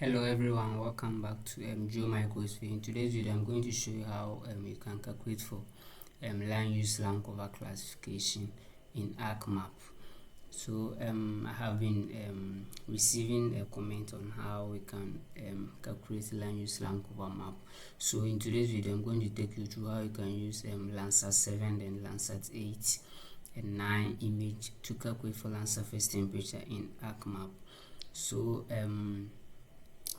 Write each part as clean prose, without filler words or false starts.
Hello everyone, welcome back to GeoMicros. In today's video, I'm going to show you how you can calculate for land use land cover classification in ArcMap. So I have been receiving a comment on how we can calculate land use land cover map. So in today's video, I'm going to take you through how you can use Landsat 7 and Landsat 8 and 9 image to calculate for land surface temperature in ArcMap. So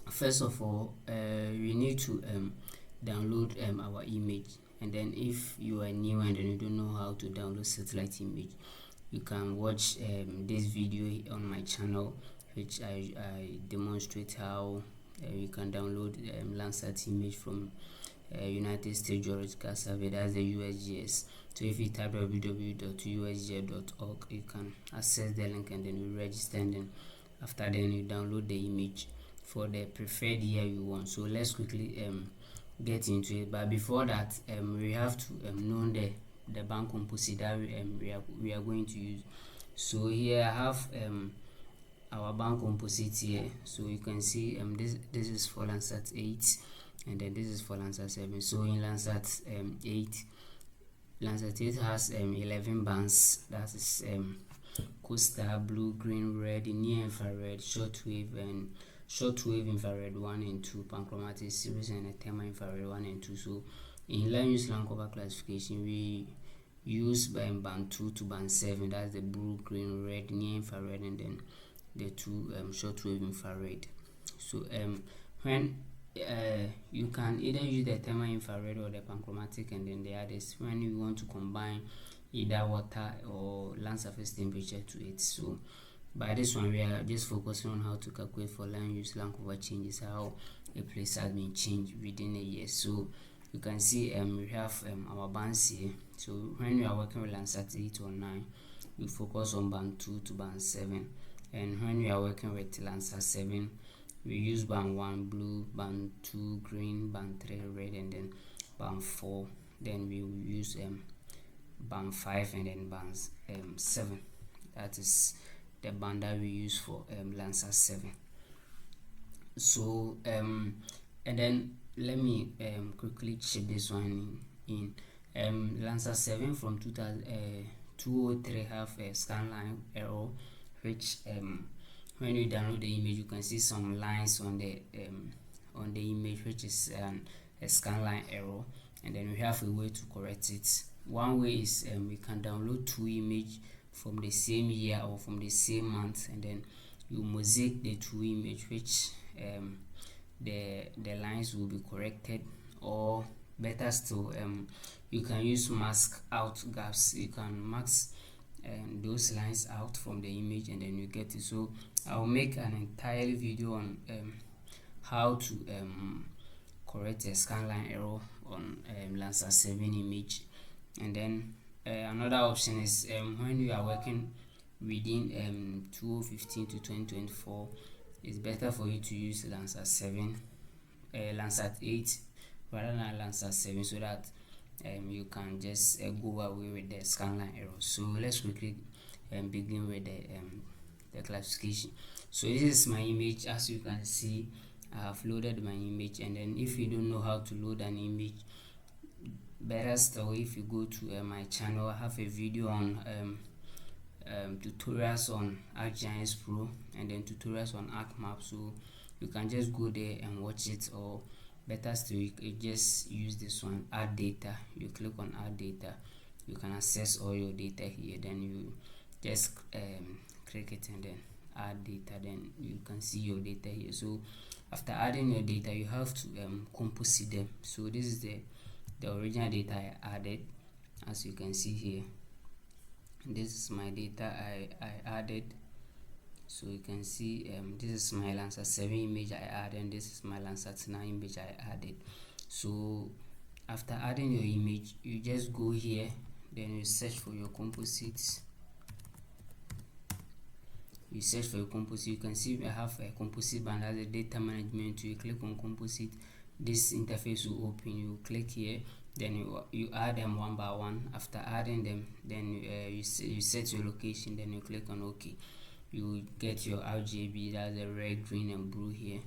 first of all, we need to download our image, and then if you are new and then you don't know how to download satellite image, you can watch this video on my channel, which I demonstrate how you can download Landsat image from United States Geological Survey, that's the USGS. So if you type www.usgs.org, you can access the link and then you register, and then after then you download the image for the preferred year you want. So let's quickly get into it, but before that we have to know the band composite that we are going to use. So here I have our band composite here. So you can see this is for Landsat 8 and then this is for Landsat 7. So in Landsat 8 has 11 bands, that is coastal, blue, green, red, near infrared, shortwave, and shortwave infrared 1 and 2, panchromatic series, and a thermal infrared 1 and 2. So in land use land cover classification, we use band 2 to band 7, that's the blue, green, red, near infrared, and then the two shortwave infrared. So when you can either use the thermal infrared or the panchromatic, and then the others when you want to combine either water or land surface temperature to it. So by this one, we are just focusing on how to calculate for land use land cover changes, how a place has been changed within a year. So you can see we have our bands here. So when we are working with Landsat 8 or 9, we focus on band 2 to band 7, and when we are working with Landsat 7, we use band 1 blue, band 2 green, band 3 red, and then band 4. Then we will use band 5 and then band 7. That is the band that we use for Landsat 7. So and then let me quickly check this one in Landsat 7 from 203 have a scanline error, which when you download the image, you can see some lines on the image, which is a scanline error, and then we have a way to correct it. One way is we can download two images from the same year or from the same month, and then you mosaic the two images, which the lines will be corrected. Or better still, you can use mask out gaps. You can mask those lines out from the image, and then you get it. So I'll make an entire video on how to correct a scanline error on Landsat 7 image. And then another option is when you are working within 2015 to 2024, it's better for you to use Landsat 8 rather than Landsat 7, so that you can just go away with the scanline error. So let's quickly begin with the classification. So this is my image. As you can see, I have loaded my image, and then if you don't know how to load an image, better still, if you go to my channel, I have a video on tutorials on ArcGIS Pro and then tutorials on ArcMap. So you can just go there and watch it, or better still, you just use this one, add data. You click on add data, you can access all your data here, then you just click it and then add data, then you can see your data here. So after adding your data, you have to composite them. So this is the original data I added, as you can see here. This is my data I added. So you can see this is my Landsat 7 image I added, and this is my Landsat 9 image I added. So after adding your image, you just go here, then you search for your composites. You search for your composite. You can see I have a composite band as a data management. You click on composite, this interface will open. You click here, then you add them one by one. After adding them, then you set your location, then you click on OK. You get your RGB, that's the red, green, and blue here.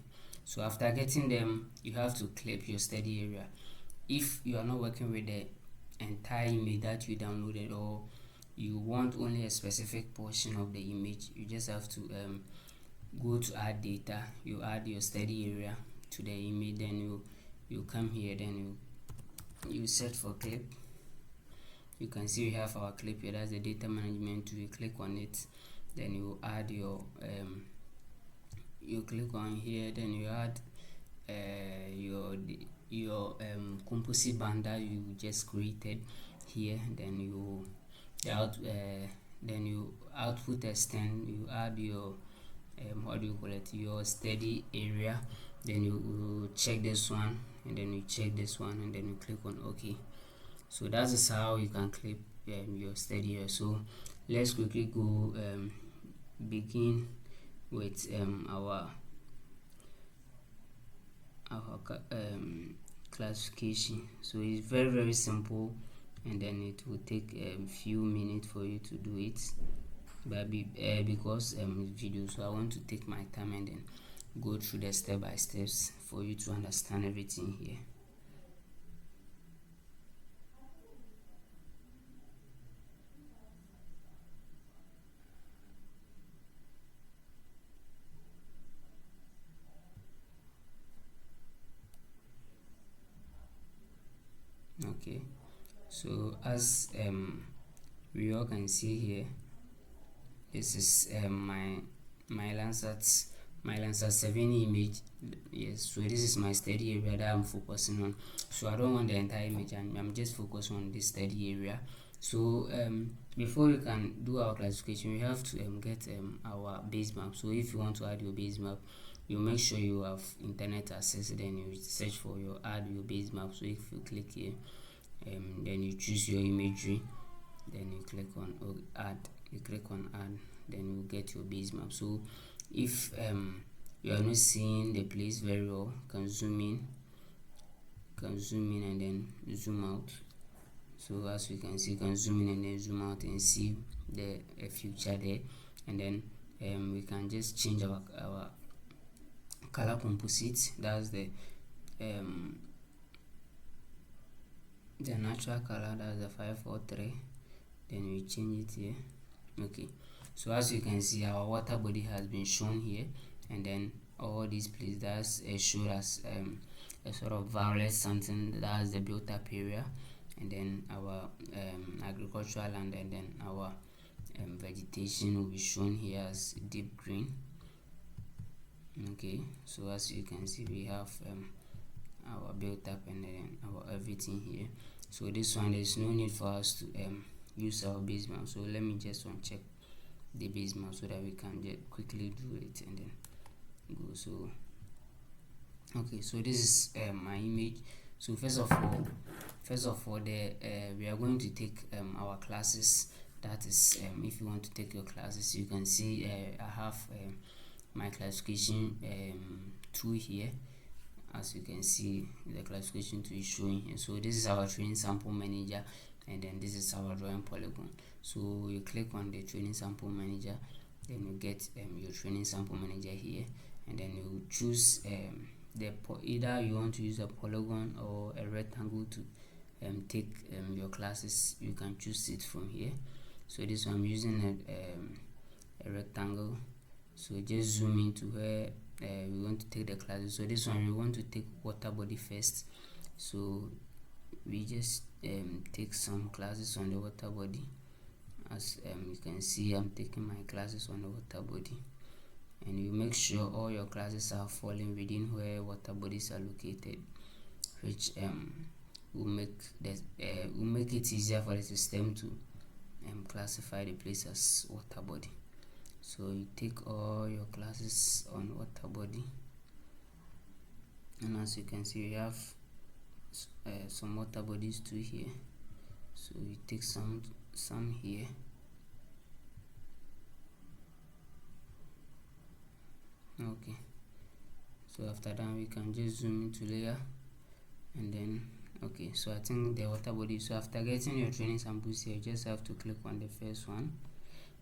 So after getting them, you have to clip your study area. If you are not working with the entire image that you downloaded, or you want only a specific portion of the image, you just have to go to add data. You add your study area to the image, then you come here, then you search for clip. You can see we have our clip here, that's the data management tool. You click on it, then you add your you click on here, then you add your composite band that you just created here, then you output extend, you add your what do you call it, your study area, then you check this one, and then you check this one, and then you click on OK. So that is how you can clip your study area. So let's quickly go begin with our classification. So it's very simple, and then it will take a few minutes for you to do it, but because video, so I want to take my time and then go through the step by steps for you to understand everything here. Okay, so as we all can see here, this is my Landsat 7 image. Yes, so this is my study area that I'm focusing on. So I don't want the entire image, and I'm just focusing on this study area. So before we can do our classification, we have to get our base map. So if you want to add your base map, you make sure you have internet access, then you search for your add your base map. So if you click here, then you choose your imagery, then you click on add, you click on add, then you get your base map. So if you are not seeing the place very well, can zoom in and then zoom out. So as you can see, you can zoom in and then zoom out and see the future there, and then we can just change our color composite. That's the natural color, that's the 543, then we change it here. Okay, so as you can see, our water body has been shown here, and then all these places that's shown as a sort of violet something, that's the built up area, and then our agricultural land, and then our vegetation will be shown here as deep green. Okay, so as you can see, we have our built up and then our everything here. So this one, there's no need for us to use our base map. So let me just uncheck the base map so that we can just quickly do it and then go. So okay, so this is my image. So first of all we are going to take our classes. That is if you want to take your classes, you can see I have my classification tool here. As you can see, the classification tool is showing here. So this is our training sample manager, and then this is our drawing polygon. So you click on the training sample manager, then you get your training sample manager here, and then you choose either you want to use a polygon or a rectangle to take your classes. You can choose it from here. So this one I'm using a rectangle. So just zoom into where we want to take the classes. So this one we want to take water body first. So we just take some classes on the water body. As you can see, I'm taking my classes on the water body, and you make sure all your classes are falling within where water bodies are located, which will make it easier for the system to classify the place as water body. So you take all your classes on water body, and as you can see, we have some water bodies too here. So you take some here. Okay, so after that we can just zoom into layer, and then okay, so I think the water body. So after getting your training samples here, you just have to click on the first one,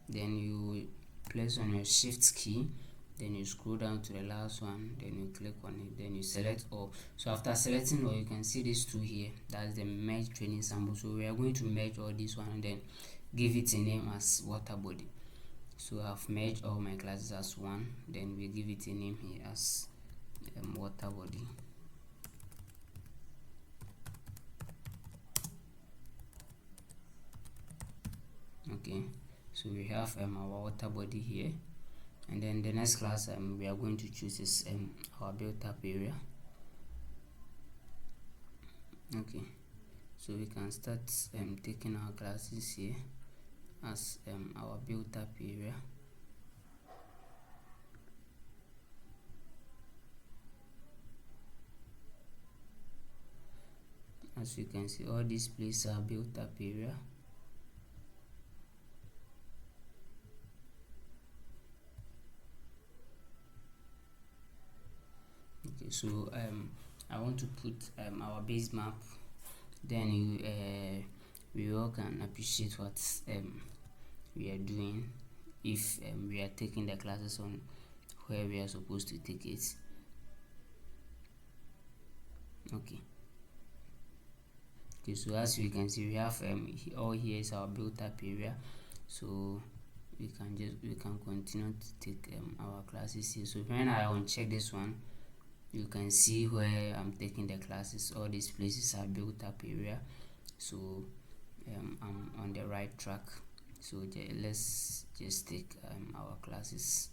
then you place on your shift key, then you scroll down to the last one, then you click on it, then you select all. So after selecting all, you can see these two here, that's the merge training sample. So we are going to merge all this one and then give it a name as water body. So I've merged all my classes as one, then we give it a name here as water body. Okay, so we have our water body here, and then the next class we are going to choose is our built-up area. Okay, so we can start taking our classes here as our built-up area. As you can see, all these places are built-up area. Okay, so I want to put our base map, then we all can appreciate what we are doing if we are taking the classes on where we are supposed to take it. Okay, so as you can see, we have all here is our built-up area, so we can continue to take our classes here. So when I uncheck this one, you can see where I'm taking the classes. All these places are built up area, so I'm on the right track. So let's just take our classes.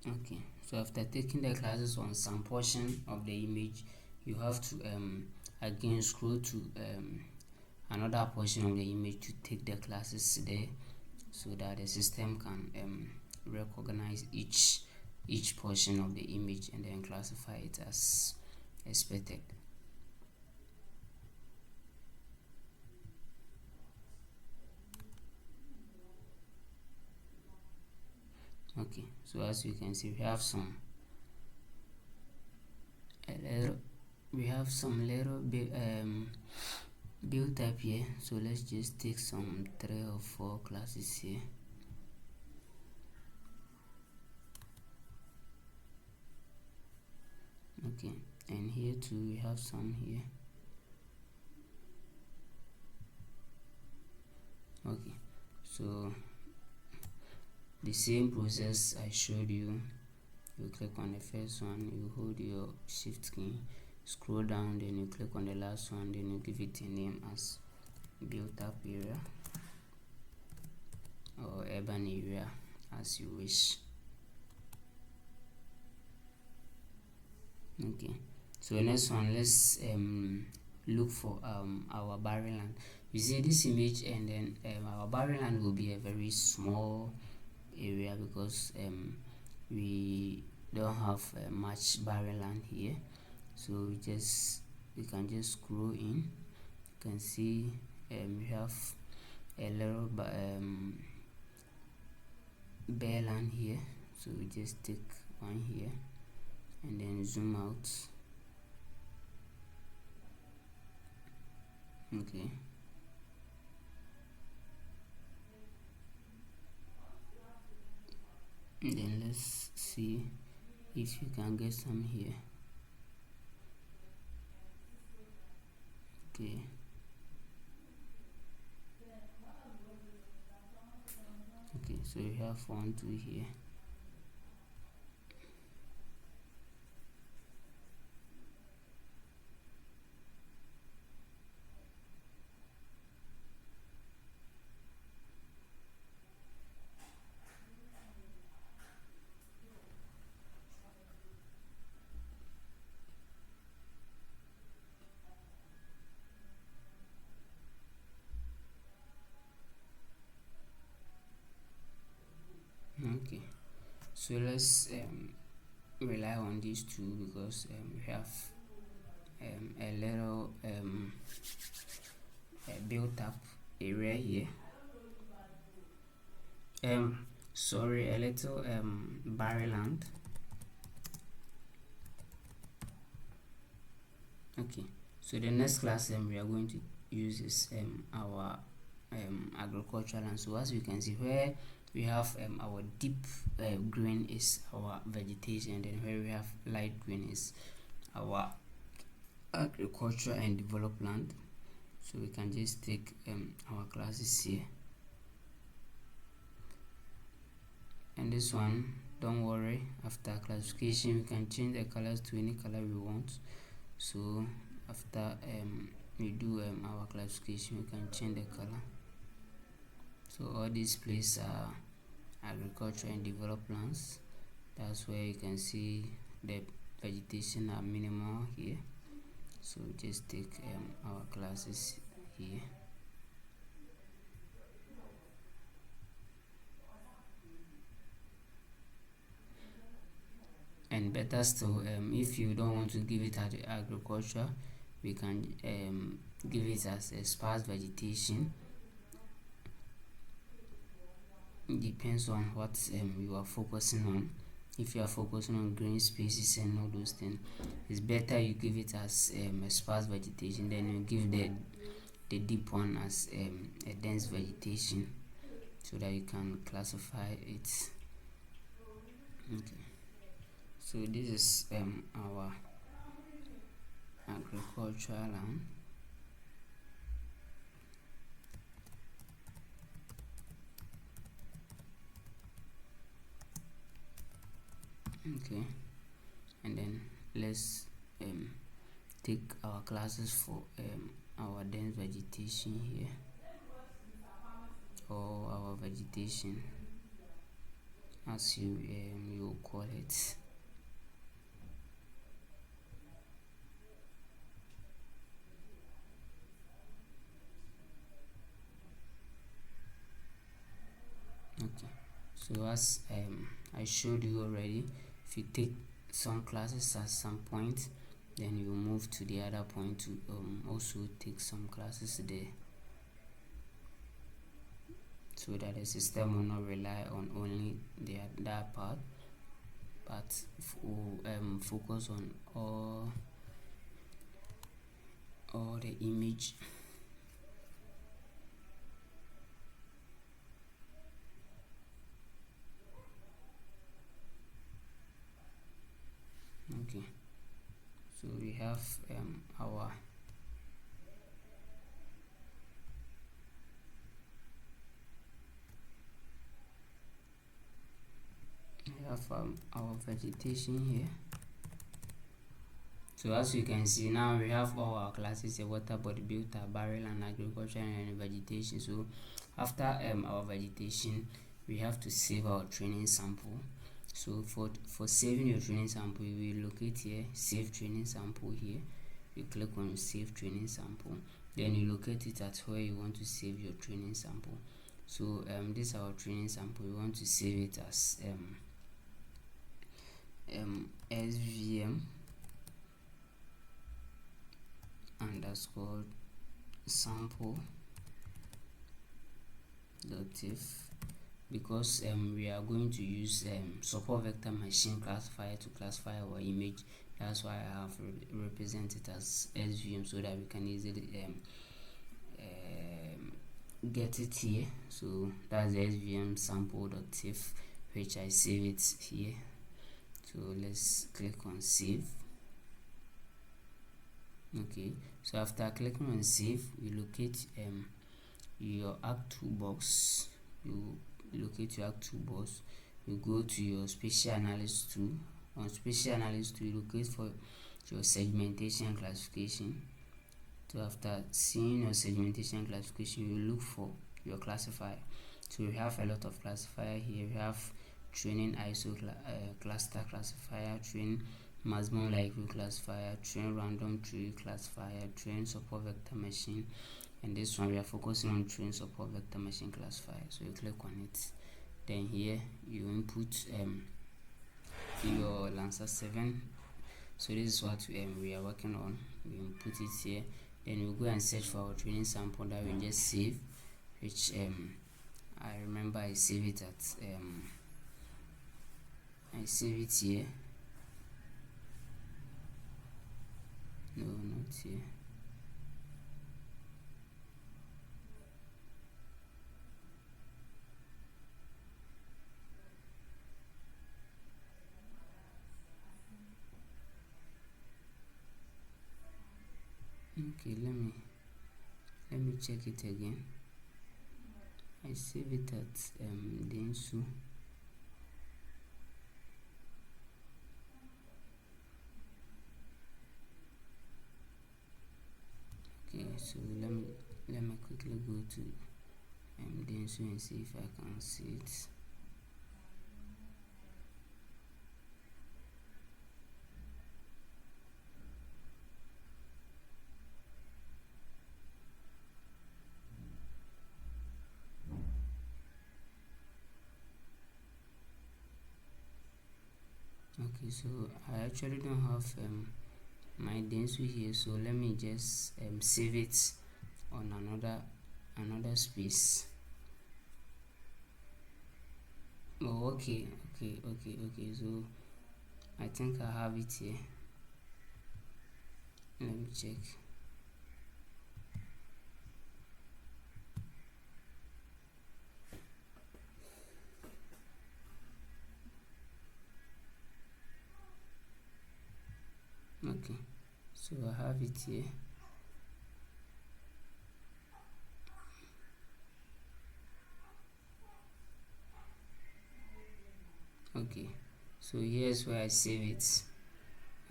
Okay, so after taking the classes on some portion of the image, you have to again scroll to another portion of the image to take the classes there, so that the system can recognize each portion of the image and then classify it as expected. Okay, so as you can see, we have some little bit built up here. So let's just take some 3 or 4 classes here. Okay, and here too we have some here. Okay, so the same process I showed you. You click on the first one, you hold your shift key, scroll down, then you click on the last one, then you give it a name as built up area or urban area, as you wish. Okay, so next one, let's look for our barrel. You see this image, and then our barrel will be a very small area because we don't have much barrel land here. So we can just scroll in. You can see we have a little bare land here, so we just take one here and then zoom out. Okay, and then let's see if you can get some here. Okay, so you have 1, 2 here. Okay, so let's rely on these two because we have a little built up area here. sorry, a little barren land. Okay, so the next class we are going to use is our agricultural land. So as you can see, where we have our deep green is our vegetation, and then where we have light green is our agriculture and developed land. So we can just take our classes here, and this one, don't worry, after classification we can change the colors to any color we want. So after we do our classification, we can change the color. So all these places are agriculture and developed lands. That's where you can see the vegetation are minimal here. So just take our classes here. And better still, if you don't want to give it as agriculture, we can give it as a sparse vegetation. It depends on what you are focusing on. If you are focusing on green spaces and all those things, it's better you give it as a sparse vegetation, then you give the deep one as a dense vegetation, so that you can classify it. Okay, so this is our agricultural land. Okay, and then let's take our classes for our dense vegetation here, or our vegetation as you call it. Okay, so as I showed you already, if you take some classes at some point, then you move to the other point to also take some classes there, so that the system will not rely on only that part, but focus on all the image. Okay, so we have our vegetation here. So as you can see, now we have all our classes: a water, bodybuilder, barrel, and agriculture and vegetation. So after our vegetation, we have to save our training sample. So for saving your training sample, you will locate here, save training sample here. You click on save training sample, then you locate it at where you want to save your training sample. So this is our training sample. We want to save it as SVM underscore sample .tif, because we are going to use support vector machine classifier to classify our image. That's why I have represented as SVM, so that we can easily get it here. So that's the SVM sample.tif, which I save it here. So let's click on save. Okay, so after clicking on save, you locate your Arc2 box. You locate your Arc2 box. You go to your spatial analysis tool. On spatial analysis tool, you locate for your segmentation classification. So after seeing your segmentation classification, you look for your classifier. So we have a lot of classifier here. We have training ISO cluster classifier, train maximum likelihood classifier, train random tree classifier, train support vector machine, and this one we are focusing on train support vector machine classifier. So you click on it, then here you input your Landsat 7. So this is what we are working on. We input it here, then we'll go and search for our training sample that we just saved, which I remember I save it at I save it here. No, not here. Okay, let me check it again. I save it at Densu. Okay, so let me quickly go to Densu and see if I can see it. Okay, so I actually don't have my Densu here, so let me just save it on another space. Oh, okay, so I think I have it here. Let me check. Okay, so I have it here. Okay, so here's where I save it,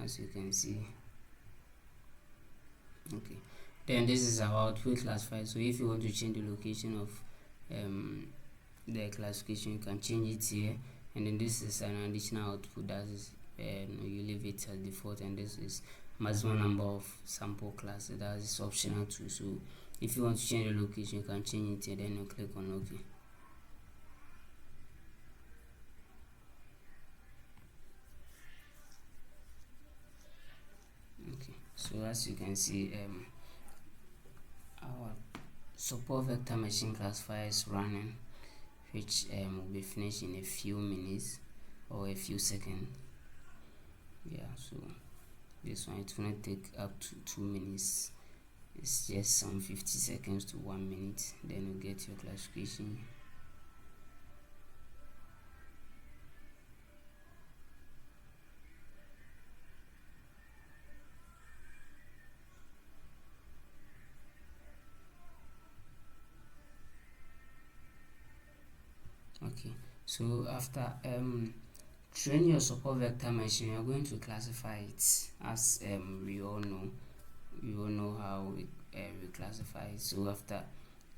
as you can see. Okay, then this is our output classifier. So if you want to change the location of the classification, you can change it here, and then this is an additional output, that is you leave it as default, and this is maximum number of sample classes, that is optional too. So if you want to change the location, you can change it here, then you click on OK. Okay, so as you can see, our support vector machine classifier is running, which will be finished in a few minutes or a few seconds. Yeah, so this one, it will not take up to 2 minutes. It's just some 50 seconds to 1 minute, then you get your classification. Okay, so after training your support vector machine, you are going to classify it, as we all know how we classify it. So after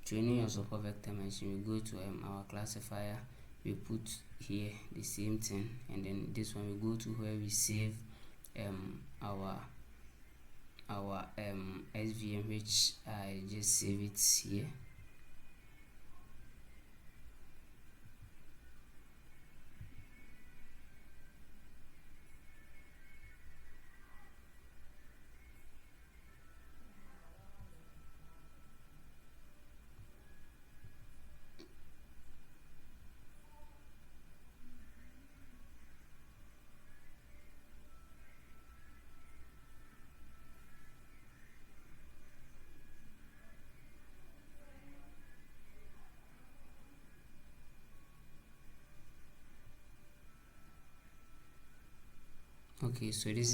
training your support vector machine, we go to our classifier, we put here the same thing, and then this one we go to where we save our SVM, which I just save it here. Okay, so this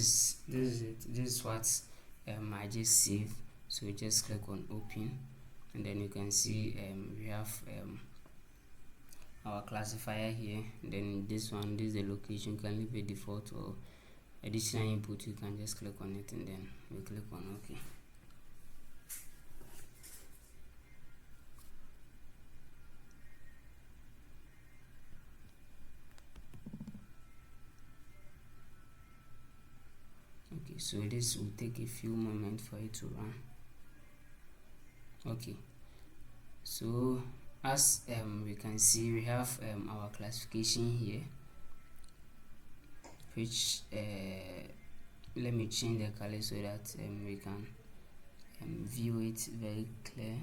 is what I just saved. So you just click on open, and then you can see we have our classifier here. And then this one, this is the location. You can leave a default or additional input. You can just click on it, and then we click on OK. Okay, so this will take a few moments for it to run. Okay, so as we can see, we have our classification here, which let me change the color so that we can view it very clear.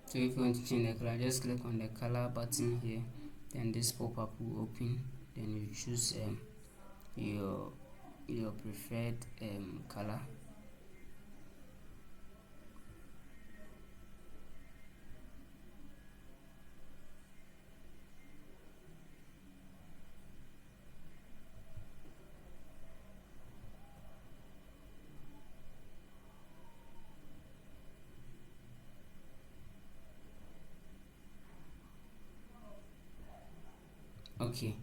So if you want to change the color, just click on the color button here, then this pop-up will open, then you choose your preferred color. Okay,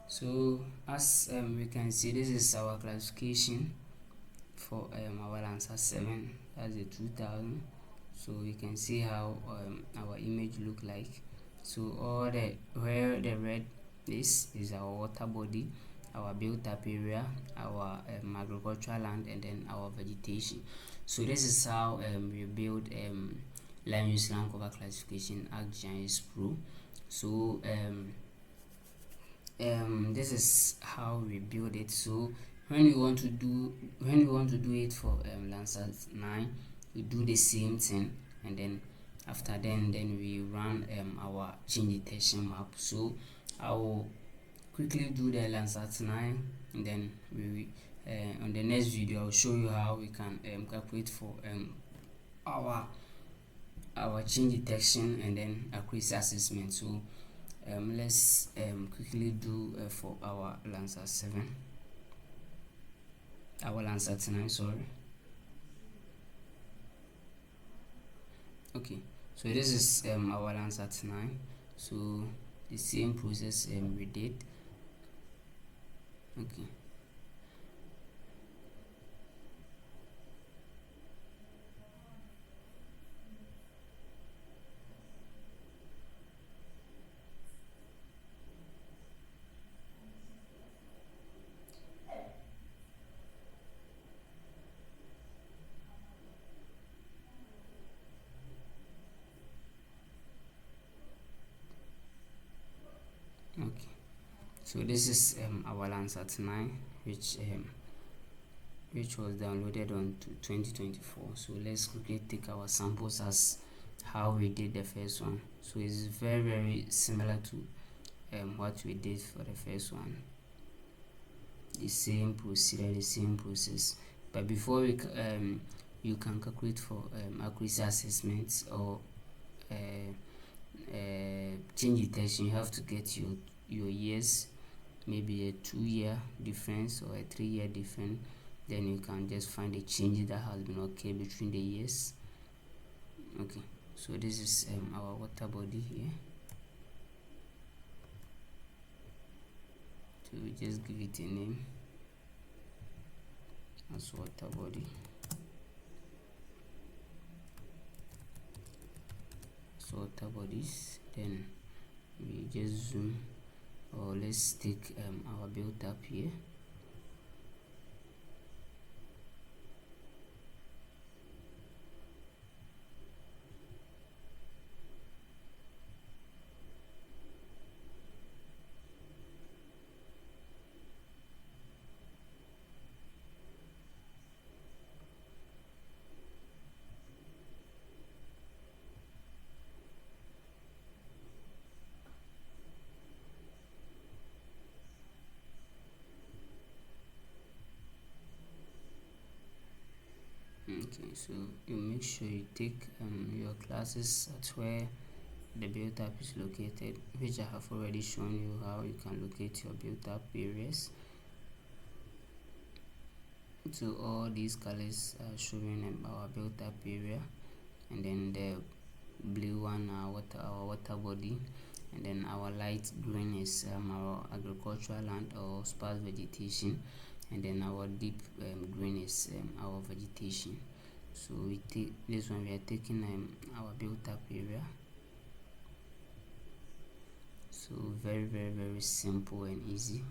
so as we can see, this is our classification for our Landsat 7. That's the 2000. So you can see how our image look like. So all the where the red is our water body, our built up area, our agricultural land, and then our vegetation. So this is how we build land use land cover classification ArcGIS Pro. So this is how we build it. So when you want to do it for Landsat 9, we do the same thing, and then after then we run our change detection map. So I will quickly do the Landsat 9, and then we on the next video I'll show you how we can calculate for our change detection and then accuracy assessment. So let's quickly do for our Landsat 7, our Landsat 9, sorry. Okay, so this is our Landsat 9. So the same process we did. Okay, okay, so this is our Landsat 9, which was downloaded on 2024. So let's quickly take our samples as how we did the first one. So it's very similar to what we did for the first one. The same procedure, the same process. But before we you can calculate for accuracy assessments or change detection, you have to get your years, maybe a 2-year difference or a 3-year difference. Then you can just find a change that has been occurred between the years. Okay, so this is our water body here. So we just give it a name as water body. So water bodies, then we just zoom, or let's take our built up here. Okay, so you make sure you take your classes at where the built up is located, which I have already shown you how you can locate your built up areas. So all these colors are showing our built up area, and then the blue one our water body, and then our light green is our agricultural land or sparse vegetation, and then our deep green is our vegetation. So we take this one, we are taking our built up area. So very simple and easy.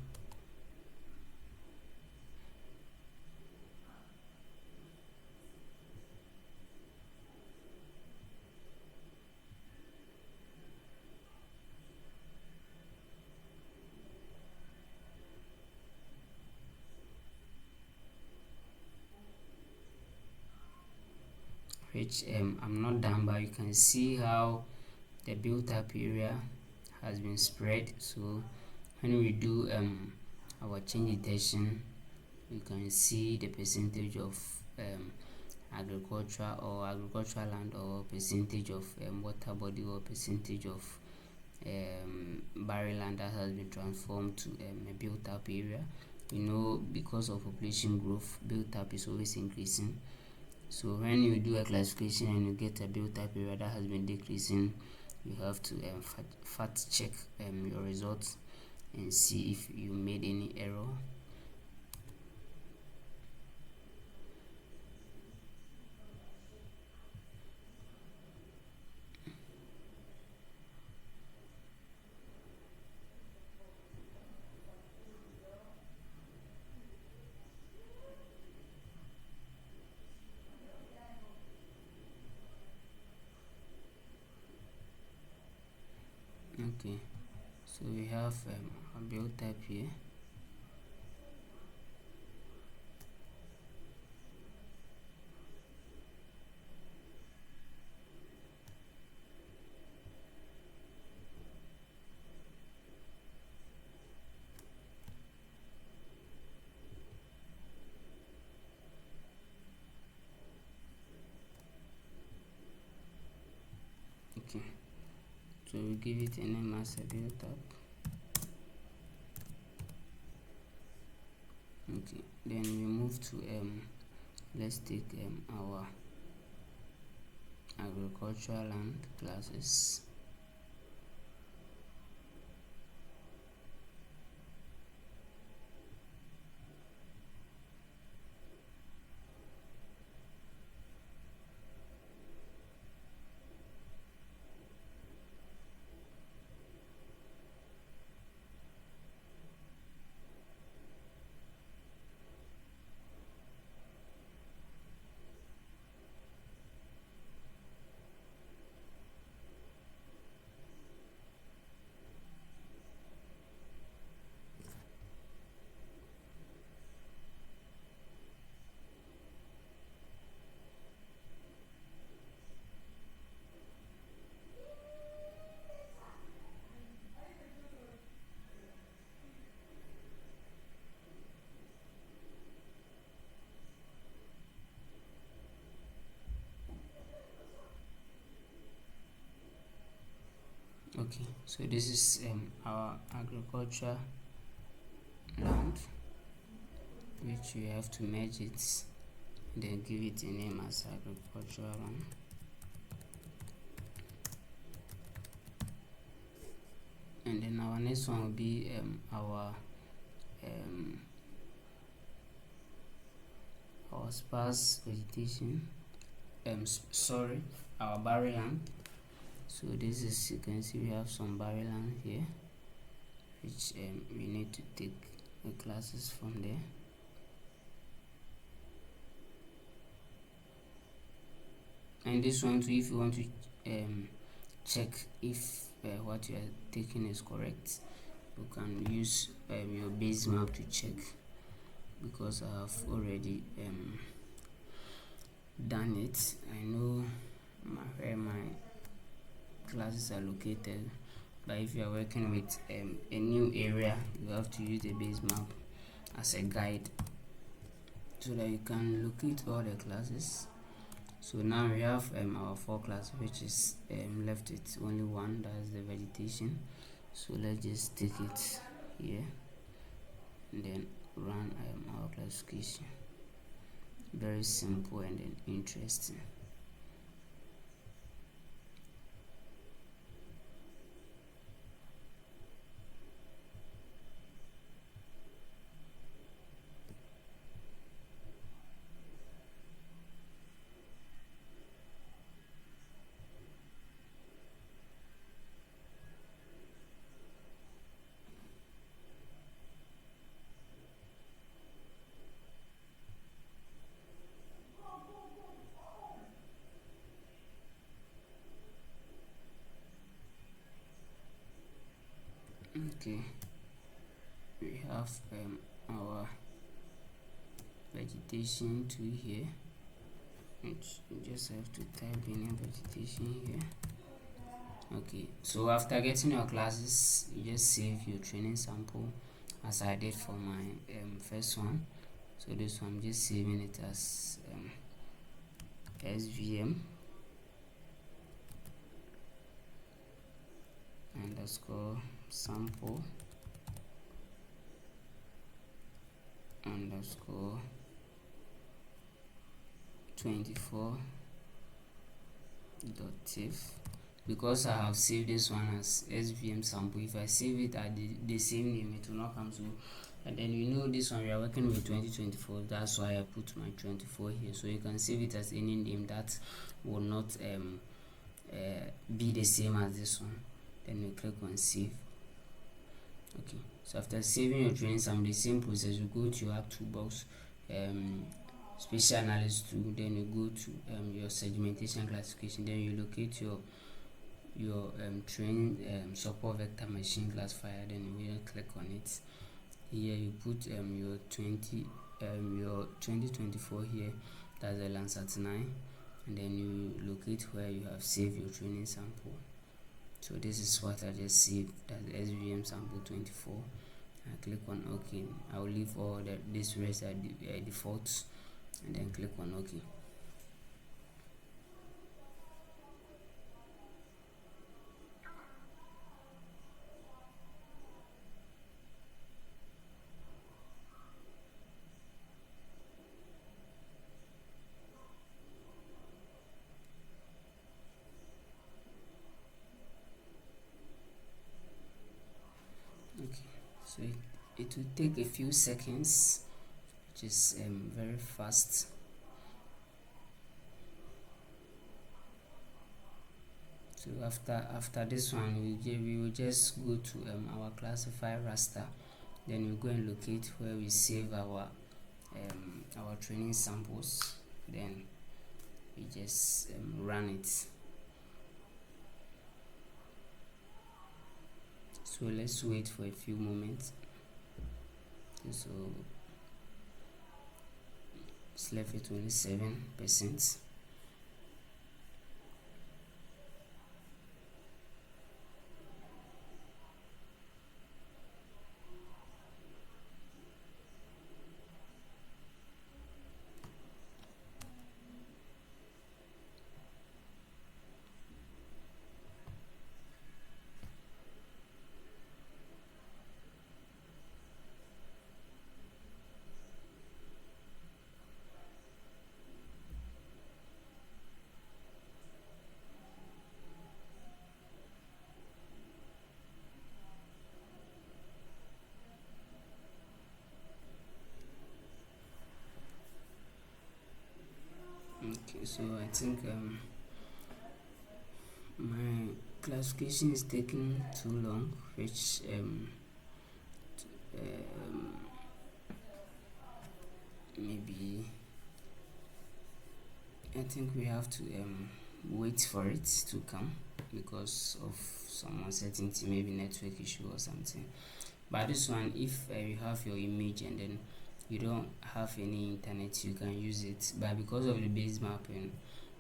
which I'm not done, but you can see how the built up area has been spread. So when we do our change detection, you can see the percentage of agricultural land, or percentage of water body, or percentage of barren land that has been transformed to a built up area. Because of population growth, built up is always increasing. So when you do a classification and you get a built up area that has been decreasing, you have to fact check your results and see if you made any error. Okay, so we have a build type here. Okay, so we give it a name as a build type. Okay, then we move to let's take our agricultural land classes. Okay, so this is our agriculture land, which we have to merge it, then give it a name as agricultural land. And then our next one will be our sparse vegetation, our barren land. So this is, you can see we have some barren land here, which we need to take the classes from there. And this one too, if you want to check if what you are taking is correct, you can use your base map to check, because I have already done it. I know where my classes are located, but if you are working with a new area, you have to use the base map as a guide so that you can locate all the classes. So now we have our 4 classes, which is left with only one, that's the vegetation. So let's just take it here and then run our classification. Very simple and then interesting. Okay, we have our vegetation to here. You just have to type in vegetation here. Okay, so after getting your classes, you just save your training sample as I did for my first one. So this one, I'm just saving it as SVM underscore sample underscore 24 dot tif. Because I have saved this one as SVM sample, if I save it at the same name, it will not come. So, and then you know this one we are working with 2024, that's why I put my 24 here. So you can save it as any name that will not be the same as this one. Then you click on save. Okay, so after saving your training sample, the same process, you go to your app toolbox, spatial analysis tool, then you go to your segmentation classification, then you locate your train support vector machine classifier, then you click on it. Here you put your 2024 here, that's the Landsat 9, and then you locate where you have saved your training sample. So this is what I just saved, that's SVM sample 24. I click on OK. I'll leave all this rest at defaults, and then click on OK. So it will take a few seconds, which is very fast. So after this one, we will just go to our classify raster, then we go and locate where we save our training samples, then we just run it. So let's wait for a few moments. So it's left at only 7%. Okay, so I think my classification is taking too long, which maybe I think we have to wait for it to come because of some uncertainty, maybe network issue or something. But this one, if you have your image and then you don't have any internet, you can use it. But because of the base map and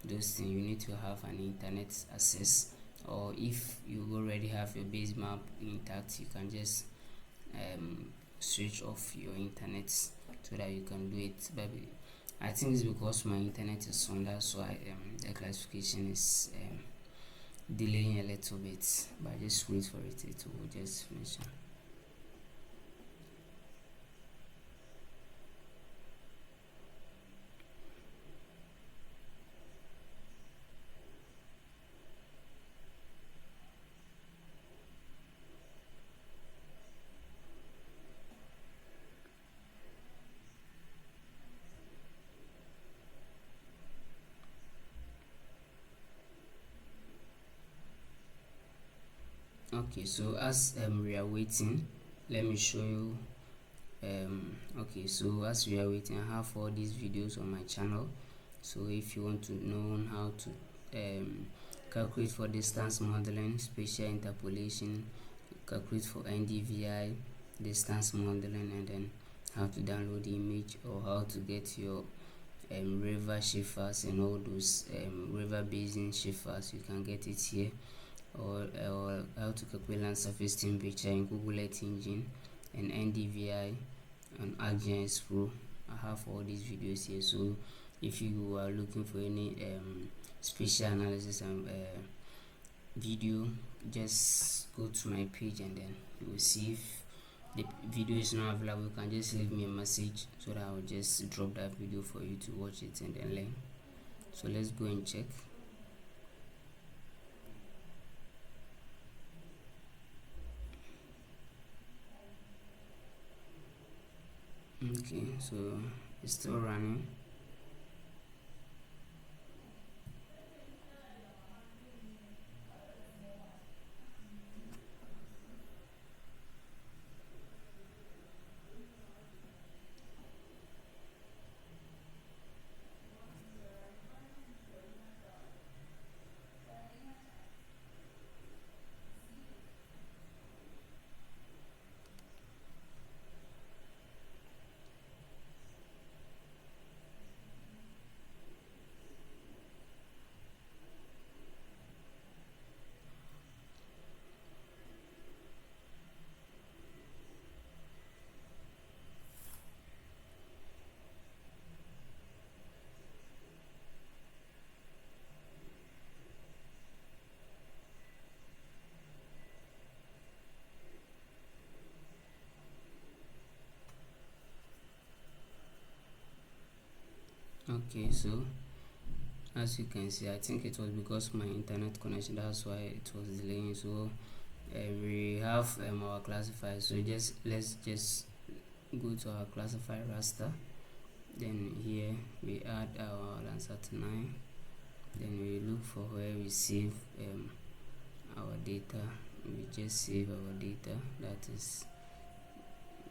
those things, you need to have an internet access, or if you already have your base map intact, you can just switch off your internet so that you can do it. But I think it's because my internet is on, that's why the classification is delaying a little bit. But just wait for it, it will just finish. Okay, so as we are waiting, let me show you. Okay, so as we are waiting, I have all these videos on my channel. So if you want to know how to calculate for distance modeling, spatial interpolation, calculate for NDVI, distance modeling, and then how to download the image, or how to get your river shapers and all those river basin shapers, you can get it here. Or how to calculate land surface temperature in Google Earth Engine and NDVI and ArcGIS Pro. I have all these videos here, so if you are looking for any spatial analysis and video, just go to my page and then you will see. If the video is not available, you can just leave me a message so that I will just drop that video for you to watch it and then learn. So let's go and check. Okay, so it's still running. Okay, so as you can see, I think it was because my internet connection, that's why it was delaying. So we have our classifier, so let's just go to our classifier raster. Then here we add our Landsat 9. Then we look for where we save our data. We just save our data, that is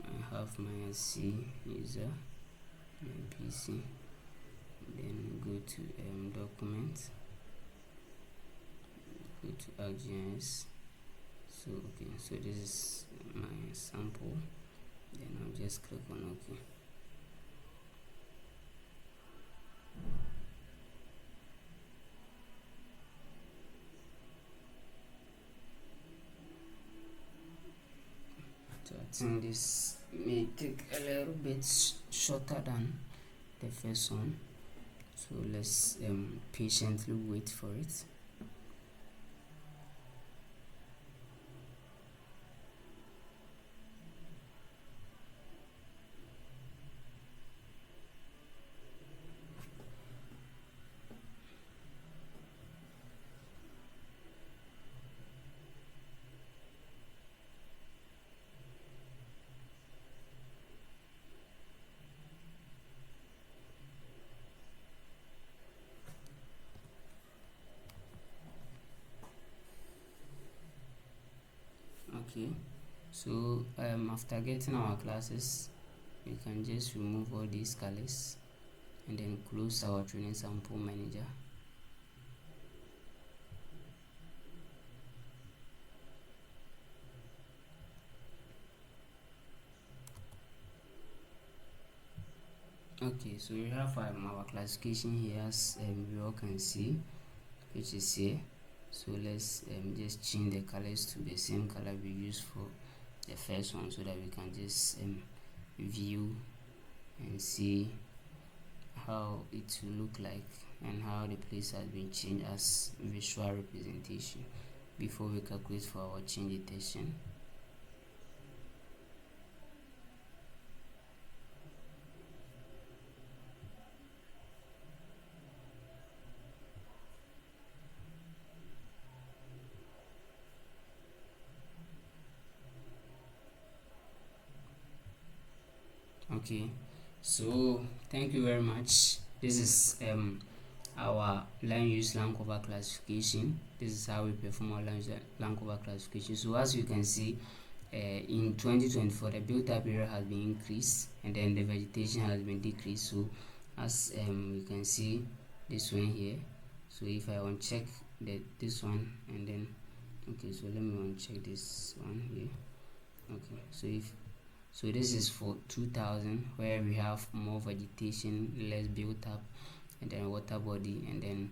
I have my C user, my PC. Then go to document, go to ArcGIS. So okay, so this is my sample. Then I'll just click on OK. So I think this may take a little bit shorter than the first one. So let's patiently wait for it. Okay, so after getting our classes, we can just remove all these colors and then close our training sample manager. Okay, so we have our classification here, as we all can see, which is here. So let's just change the colors to the same color we used for the first one, so that we can just view and see how it will look like and how the place has been changed as visual representation before we calculate for our change detection. Okay, so thank you very much. This is our land use land cover classification. This is how we perform our land cover classification. So as you can see, in 2024 the built up area has been increased and then the vegetation has been decreased. So as you can see this one here, so if I uncheck this one and then okay, so let me uncheck this one here. Okay, so if So this is for 2000, where we have more vegetation, less built up, and then water body, and then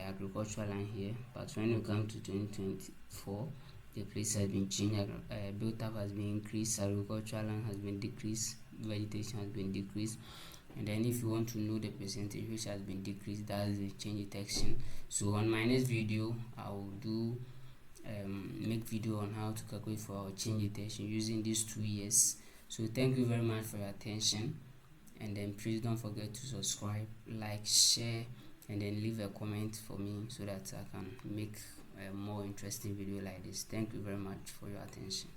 agricultural land here. But when we come to 2024, the place has been changed. Built up has been increased, agricultural land has been decreased, vegetation has been decreased. And then if you want to know the percentage which has been decreased, that's the change detection. So on my next video, I will do make video on how to calculate for our change detection using these 2 years. So thank you very much for your attention, and then please don't forget to subscribe, like, share, and then leave a comment for me so that I can make a more interesting video like this. Thank you very much for your attention.